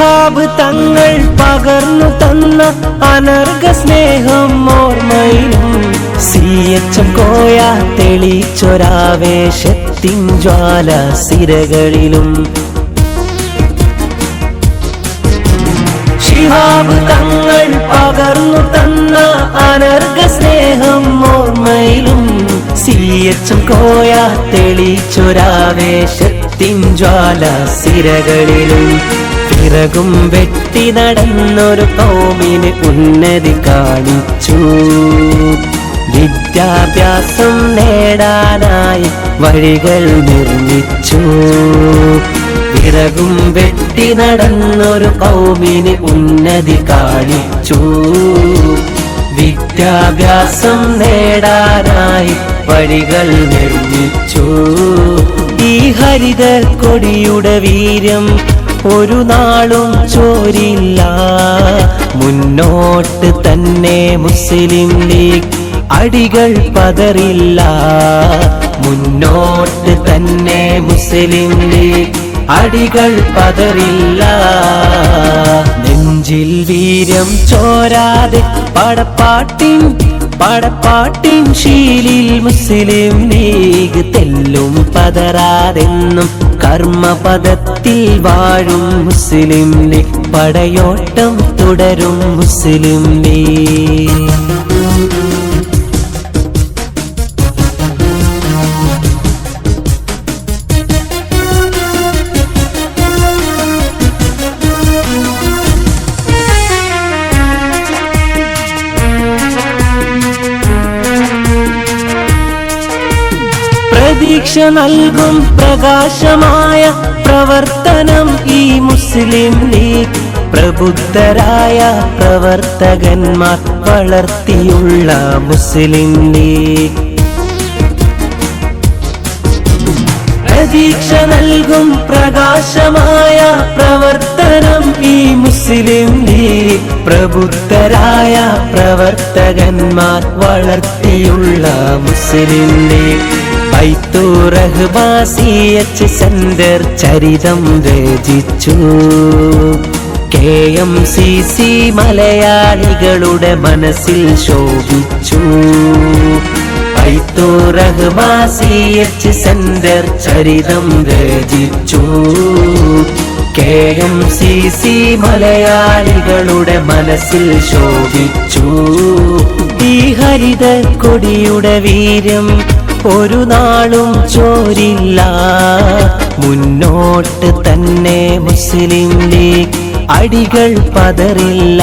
ശിഹാബ് തങ്ങൾ പകർന്നു തന്ന അനർഘ സ്നേഹം ഓർമ്മയിലും CHM കോയ തെളിച്ചൊരാവേശത്തിൻ ജ്വാല സിരകളിലും ശിഹാബ് തങ്ങൾ പകർന്നു തന്ന അനർഘ സ്നേഹം ഓർമ്മയിലും CHM കോയ തെളിച്ചൊരാവേശത്തിൻ ജ്വാല സിരകളിലും പിറകും വെട്ടി നടന്നൊരു കൗമിന് ഉന്നതി കാണിച്ചു വിദ്യാഭ്യാസം നേടാനായി വഴികൾ നിർമ്മിച്ചു പിറകും വെട്ടി നടന്നൊരു കൗമിന് ഉന്നതി കാണിച്ചു വിദ്യാഭ്യാസം നേടാനായി വഴികൾ നിർമ്മിച്ചു ഈ ഹരിത കൊടിയുടെ വീര്യം ഒരു നാളും ചോരില്ല മുന്നോട്ട് തന്നെ മുസ്ലിം ലീഗ് അടികൾ പതറില്ല മുന്നോട്ട് തന്നെ മുസ്ലിം ലീഗ് അടികൾ പതറില്ല നെഞ്ചിൽ വീര്യം ചോരാതെ പടപ്പാട്ടിൻ ശീലിൽ മുസ്ലിം ലീഗ് തെല്ലും പതറാതെന്നും കർമ്മപദത്തിൽ വാഴും മുസ്ലിം ലീഗ് പടയോട്ടം തുടരും മുസ്ലിം ലീഗ് പ്രതീക്ഷ നൽകും പ്രകാശമായ പ്രവർത്തനം ഈ മുസ്ലിം ലീഗ് പ്രബുദ്ധരായ പ്രവർത്തകന്മാർ വളർത്തിയുള്ള മുസ്ലിം ലീഗ് പ്രതീക്ഷ നൽകും പ്രകാശമായ പ്രവർത്തനം ഈ മുസ്ലിം ലീഗ് പ്രബുദ്ധരായ പ്രവർത്തകന്മാർ വളർത്തിയുള്ള മുസ്ലിം ലീഗ് CH സെന്റർ ചരിതം രചിച്ചു KMCC മലയാളികളുടെ മനസ്സിൽ ശോഭിച്ചു CH സെന്റർ ചരിതം രചിച്ചു KMCC മലയാളികളുടെ മനസ്സിൽ ശോഭിച്ചു ഈ ഹരിത കൊടിയുടെ വീര്യം ഒരു നാളും ചോരില്ല മുന്നോട്ട് തന്നെ മുസ്ലിം ലീഗ് അടികൾ പതറില്ല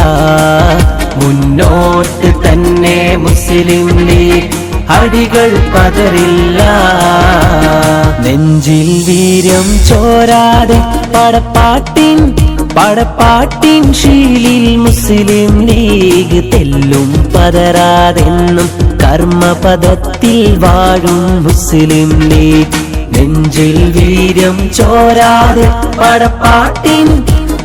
മുന്നോട്ട് തന്നെ മുസ്ലിം ലീഗ് അടികൾ പതറില്ല നെഞ്ചിൽ വീര്യം ചോരാതെ പടപ്പാട്ടിൻ ശീലിൽ മുസ്ലിം ലീഗ് തെല്ലും പതറാതെന്നും കർമ്മപദത്തിൽ വാഴും മുസ്ലിം ലീഗ് നെഞ്ചിൽ വീര്യം ചോരാതെ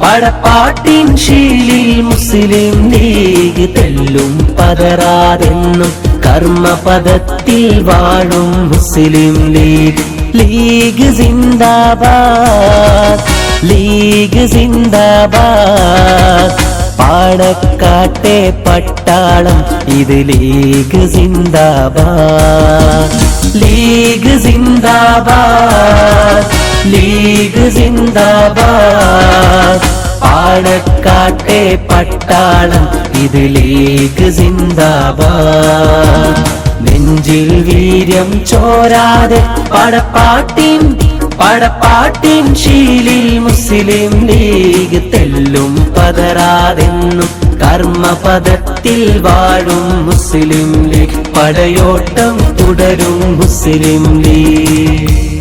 പടപ്പാട്ടിൻ ശീലിൽ മുസ്ലിം ലീഗ് തെല്ലും പതറാതെന്നും കർമ്മപദത്തിൽ വാഴും മുസ്ലിം ലീഗ് ലീഗ് സിന്ദാബാദ് ലീഗ് സിന്ദാബാദ് പാണക്കാട്ടെ പട്ടാളം ഇത് ലീഗ് സിന്ദാബാദ് ലീഗ് സിന്ദാബാദ് ലീഗ് സിന്ദാബാദ് പാണക്കാട്ടെ പട്ടാളം ഇത് ലീഗ് സിന്ദാബാദ് നെഞ്ചിൽ വീര്യം ചോരാതെ പടപ്പാട്ടിൻ ശീലിൽ മുസ്ലിം ലീഗ് തെല്ലും പതറാതെന്നും കർമ്മപദത്തിൽ വാഴും മുസ്ലിം ലീഗ് പടയോട്ടം തുടരും മുസ്ലിം ലീഗ്